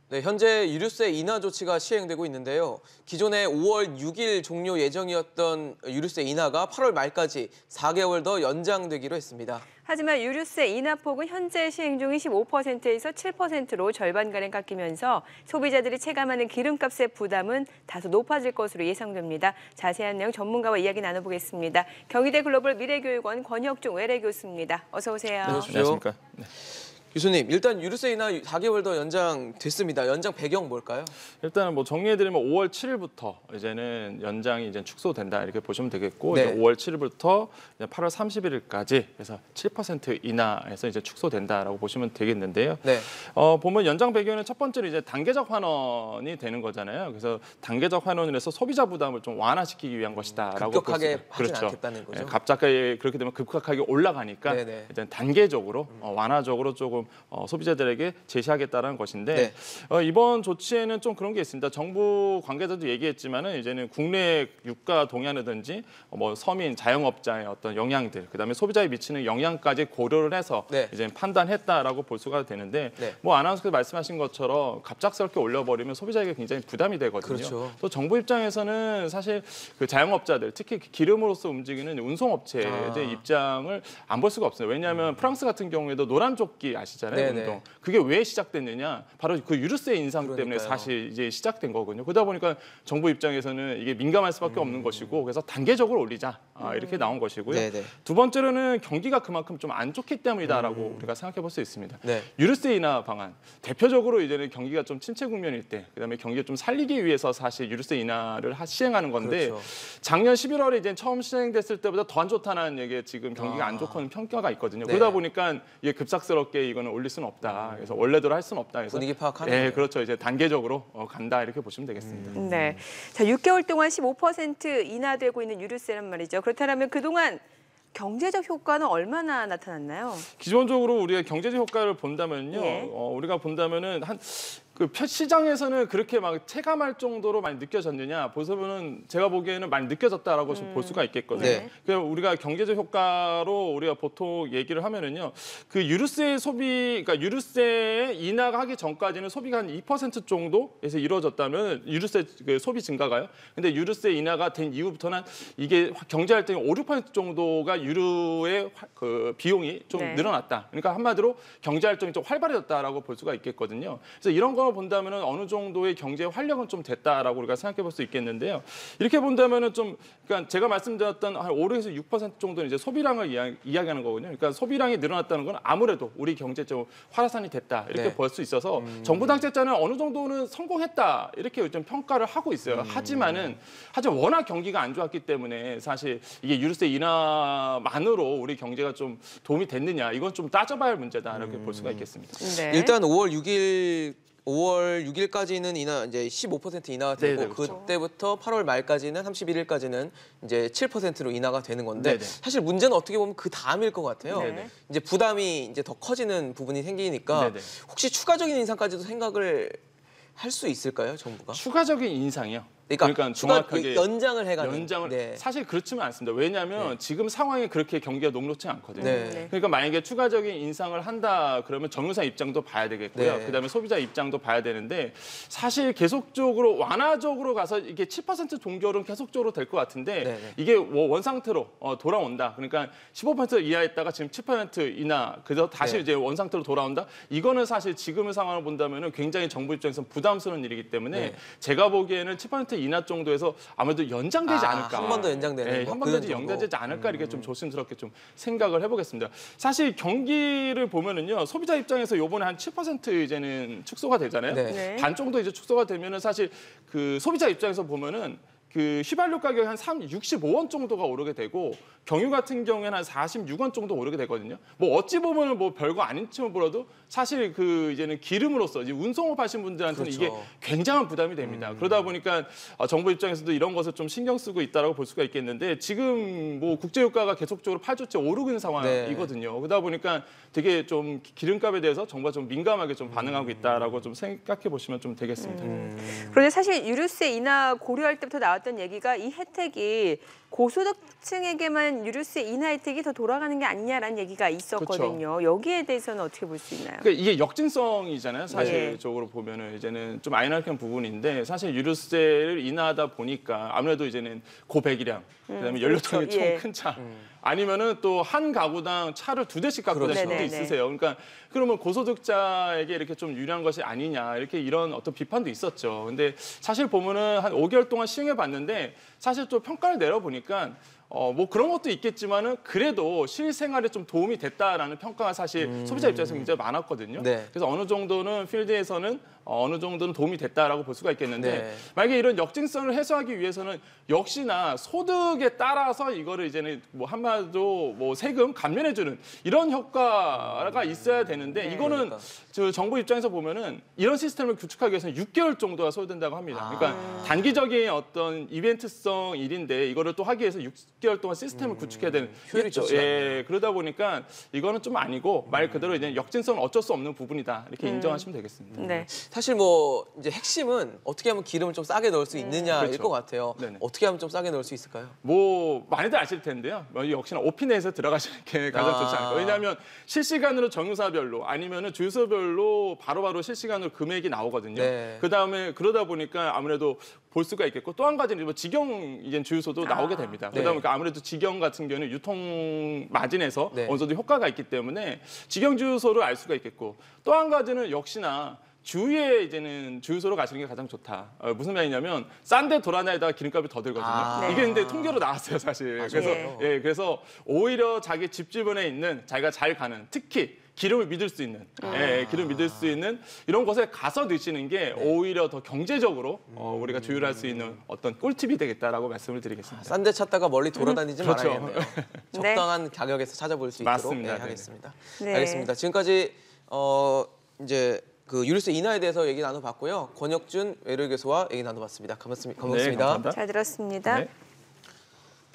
네, 현재 유류세 인하 조치가 시행되고 있는데요. 기존에 5월 6일 종료 예정이었던 유류세 인하가 8월 말까지 4개월 더 연장되기로 했습니다. 하지만 유류세 인하폭은 현재 시행 중인 15%에서 7%로 절반가량 깎이면서 소비자들이 체감하는 기름값의 부담은 다소 높아질 것으로 예상됩니다. 자세한 내용 전문가와 이야기 나눠보겠습니다. 경희대 글로벌 미래교육원 권혁중 외래교수입니다. 어서 오세요. 안녕하십니까. 네. 교수님, 일단 유류세 인하 4개월 더 연장됐습니다. 연장 배경 뭘까요? 일단은 뭐 정리해드리면 5월 7일부터 이제는 연장이 이제 축소된다 이렇게 보시면 되겠고, 네. 이제 5월 7일부터 8월 31일까지 해서 7% 인하해서 이제 축소된다라고 보시면 되겠는데요. 네. 보면 연장 배경은 첫 번째로 이제 단계적 환원이 되는 거잖아요. 그래서 단계적 환원을 해서 소비자 부담을 좀 완화시키기 위한 것이다라고 급격하게 하진 그렇죠. 않겠다는 거죠. 네, 갑자기 그렇게 되면 급격하게 올라가니까 네네. 일단 단계적으로 완화적으로 조금 소비자들에게 제시하겠다는 것인데, 네. 이번 조치에는 좀 그런 게 있습니다. 정부 관계자도 얘기했지만은 이제는 국내 유가 동향이라든지 뭐 서민 자영업자의 어떤 영향들, 그다음에 소비자에 미치는 영향까지 고려를 해서 네. 이제 판단했다라고 볼 수가 되는데, 네. 뭐 아나운서께서 말씀하신 것처럼 갑작스럽게 올려버리면 소비자에게 굉장히 부담이 되거든요. 그렇죠. 또 정부 입장에서는 사실 그 자영업자들, 특히 기름으로서 움직이는 운송업체의 입장을 안 볼 수가 없어요. 왜냐하면 프랑스 같은 경우에도 노란조끼 아시잖아요. 네네. 운동. 그게 왜 시작됐느냐? 바로 그 유류세 인상 때문에 그러니까요. 사실 이제 시작된 거거든요. 그러다 보니까 정부 입장에서는 이게 민감할 수밖에 없는 것이고, 그래서 단계적으로 올리자 이렇게 나온 것이고요. 네네. 두 번째로는 경기가 그만큼 좀 안 좋기 때문이다라고 우리가 생각해 볼 수 있습니다. 네. 유류세 인하 방안 대표적으로 이제는 경기가 좀 침체 국면일 때, 그다음에 경기를 좀 살리기 위해서 사실 유류세 인하를 시행하는 건데, 그렇죠. 작년 11월에 이제 처음 시행됐을 때보다 더 안 좋다는 얘기 지금 경기가 안 좋다는 평가가 있거든요. 네. 그러다 보니까 이게 급작스럽게 이거는 올릴 수는 없다. 그래서 원래대로 할 수는 없다. 그래서 분위기 파악하는 네, 거예요. 그렇죠. 이제 단계적으로 간다 이렇게 보시면 되겠습니다. 네. 자, 6개월 동안 15% 인하되고 있는 유류세란 말이죠. 그렇다면 그동안 경제적 효과는 얼마나 나타났나요? 기본적으로 우리가 경제적 효과를 본다면요, 예. 우리가 본다면은 그 시장에서는 그렇게 막 체감할 정도로 많이 느껴졌느냐? 보시면은 제가 보기에는 많이 느껴졌다라고 좀 볼 수가 있겠거든요. 네. 그래서 우리가 경제적 효과로 우리가 보통 얘기를 하면은요, 그 유류세 소비, 그러니까 유류세 인하가 하기 전까지는 소비가 한 2% 정도에서 이루어졌다면 유류세 그 소비 증가가요. 근데 유류세 인하가 된 이후부터는 이게 경제 활동이 5, 6% 정도가 유류의 그 비용이 좀 네. 늘어났다. 그러니까 한마디로 경제 활동이 좀 활발해졌다라고 볼 수가 있겠거든요. 그래서 이런 거 본다면 어느 정도의 경제 활력은 좀 됐다라고 우리가 생각해 볼 수 있겠는데요. 이렇게 본다면은 좀, 그러니까 제가 말씀드렸던 한 5에서 6% 정도는 이제 소비량을 이야기하는 거거든요. 그러니까 소비량이 늘어났다는 건 아무래도 우리 경제 좀 활화산이 됐다 이렇게 네. 볼 수 있어서 정부 당국자는 어느 정도는 성공했다 이렇게 좀 평가를 하고 있어요. 하지만 워낙 경기가 안 좋았기 때문에 사실 이게 유류세 인하만으로 우리 경제가 좀 도움이 됐느냐, 이건 좀 따져봐야 할 문제다 이렇게 볼 수가 있겠습니다. 네. 일단 5월 6일까지는 인하 이제 15% 인하가 되고, 네네, 그렇죠. 그때부터 8월 말까지는 31일까지는 이제 7%로 인하가 되는 건데, 네네. 사실 문제는 어떻게 보면 그 다음일 것 같아요. 네네. 이제 부담이 이제 더 커지는 부분이 생기니까 네네. 혹시 추가적인 인상까지도 생각을 할 수 있을까요, 정부가? 추가적인 인상이요. 그러니까 정확하게 연장을 해가는. 연장을 네. 사실 그렇지는 않습니다. 왜냐하면 지금 상황이 그렇게 경기가 녹록지 않거든요. 네. 그러니까 만약에 추가적인 인상을 한다 그러면 정유사 입장도 봐야 되겠고요. 네. 그다음에 소비자 입장도 봐야 되는데, 사실 계속적으로 완화적으로 가서 이게 7% 동결은 계속적으로 될 것 같은데, 네. 이게 원상태로 돌아온다. 그러니까 15% 이하했다가 지금 7% 인하, 그래서 다시 네. 이제 원상태로 돌아온다. 이거는 사실 지금의 상황을 본다면은 굉장히 정부 입장에서 부담스러운 일이기 때문에, 네. 제가 보기에는 7% 인하 정도에서 아무래도 연장되지 않을까. 한 번 더 연장되는 네, 거, 한 번 더 연장되지 않을까 이렇게 좀 조심스럽게 좀 생각을 해보겠습니다. 사실 경기를 보면은요, 소비자 입장에서 요번에 한 7% 이제는 축소가 되잖아요. 네. 네. 반 정도 이제 축소가 되면은 사실 그 소비자 입장에서 보면은 그 휘발유 가격이 한 65원 정도가 오르게 되고, 경유 같은 경우에는 한 46원 정도 오르게 되거든요. 뭐 어찌 보면은 뭐 별거 아닌지만 몰라도 사실 그 이제는 기름으로서 이제 운송업 하신 분들한테는 그렇죠. 이게 굉장한 부담이 됩니다. 그러다 보니까 정부 입장에서도 이런 것을 좀 신경 쓰고 있다라고 볼 수가 있겠는데, 지금 뭐 국제 유가가 계속적으로 8조째 오르고 있는 상황이거든요. 네. 그러다 보니까 되게 좀 기름값에 대해서 정부가 좀 민감하게 좀 반응하고 있다라고 좀 생각해 보시면 좀 되겠습니다. 그런데 사실 유류세 인하 고려할 때부터 나왔던 얘기가 이 혜택이 고소득층에게만 유류세 인하 혜택이 더 돌아가는 게 아니냐라는 얘기가 있었거든요. 여기에 대해서는 어떻게 볼 수 있나요? 그러니까 이게 역진성이잖아요. 사실적으로 보면은 이제는 좀 아이러니한 부분인데 사실 유류세를 인하하다 보니까 아무래도 이제는 고배기량, 그다음에 연료통이 그렇죠. 좀 큰 차, 아니면은 또 한 가구당 차를 2대씩 갖고 다니는 분도 있으세요. 그러니까 그러면 고소득자에게 이렇게 좀 유리한 것이 아니냐 이렇게 이런 어떤 비판도 있었죠. 근데 사실 보면은 한 5개월 동안 시행해 봤는데 사실 또 평가를 내려보니까 뭐 그런 것도 있겠지만은 그래도 실생활에 좀 도움이 됐다라는 평가가 사실 소비자 입장에서 굉장히 많았거든요. 네. 그래서 어느 정도는 필드에서는 어느 정도는 도움이 됐다라고 볼 수가 있겠는데 네. 만약에 이런 역진성을 해소하기 위해서는 역시나 소득에 따라서 이거를 이제는 뭐 한마디로 뭐 세금 감면해주는 이런 효과가 있어야 되는데 이거는 그러니까. 저 정부 입장에서 보면은 이런 시스템을 구축하기 위해서는 6개월 정도가 소요된다고 합니다. 그러니까 단기적인 어떤 이벤트성 일인데 이거를 또 하기 위해서 6개월 동안 시스템을 구축해야 되는 효율이 좋지 않네요. 예, 그러다 보니까 이거는 좀 아니고 말 그대로 이제 역진성은 어쩔 수 없는 부분이다 이렇게 인정하시면 되겠습니다. 네. 사실 뭐 이제 핵심은 어떻게 하면 기름을 좀 싸게 넣을 수 있느냐일 그렇죠. 것 같아요. 네네. 어떻게 하면 좀 싸게 넣을 수 있을까요? 뭐 많이들 아실 텐데요. 역시나 오피넷에 들어가시는 게 가장 좋지 않을까. 왜냐하면 실시간으로 정유사별로 아니면은 주유소별로 바로바로 실시간으로 금액이 나오거든요. 네. 그다음에 그러다 보니까 아무래도 볼 수가 있겠고 또 한 가지는 뭐 직영 이제 주유소도 나오게 됩니다. 네. 그러다 보니까 아무래도 직영 같은 경우는 유통 마진에서 네. 어느 정도 효과가 있기 때문에 직영 주유소를 알 수가 있겠고 또 한 가지는 역시나 주위에 이제는 주유소로 가시는 게 가장 좋다. 무슨 말이냐면 싼데 돌아다니다가 기름값이 더 들거든요. 네. 이게 근데 통계로 나왔어요, 사실. 그래서 네. 그래서 오히려 자기 집 주변에 있는 자기가 잘 가는 특히 기름을 믿을 수 있는, 기름 믿을 수 있는 이런 곳에 가서 드시는 게 오히려 더 경제적으로 우리가 주유를 할 수 있는 어떤 꿀팁이 되겠다라고 말씀을 드리겠습니다. 싼 데 찾다가 멀리 돌아다니지 그렇죠. 말아야겠네요. 적당한 가격에서 찾아볼 수 있도록 맞습니다. 네, 네네. 하겠습니다. 네. 알겠습니다. 지금까지 이제 그 유류세 인하에 대해서 얘기 나눠봤고요. 권혁준 외래교수와 얘기 나눠봤습니다. 고맙습니다. 네, 감사합니다. 잘 들었습니다. 네.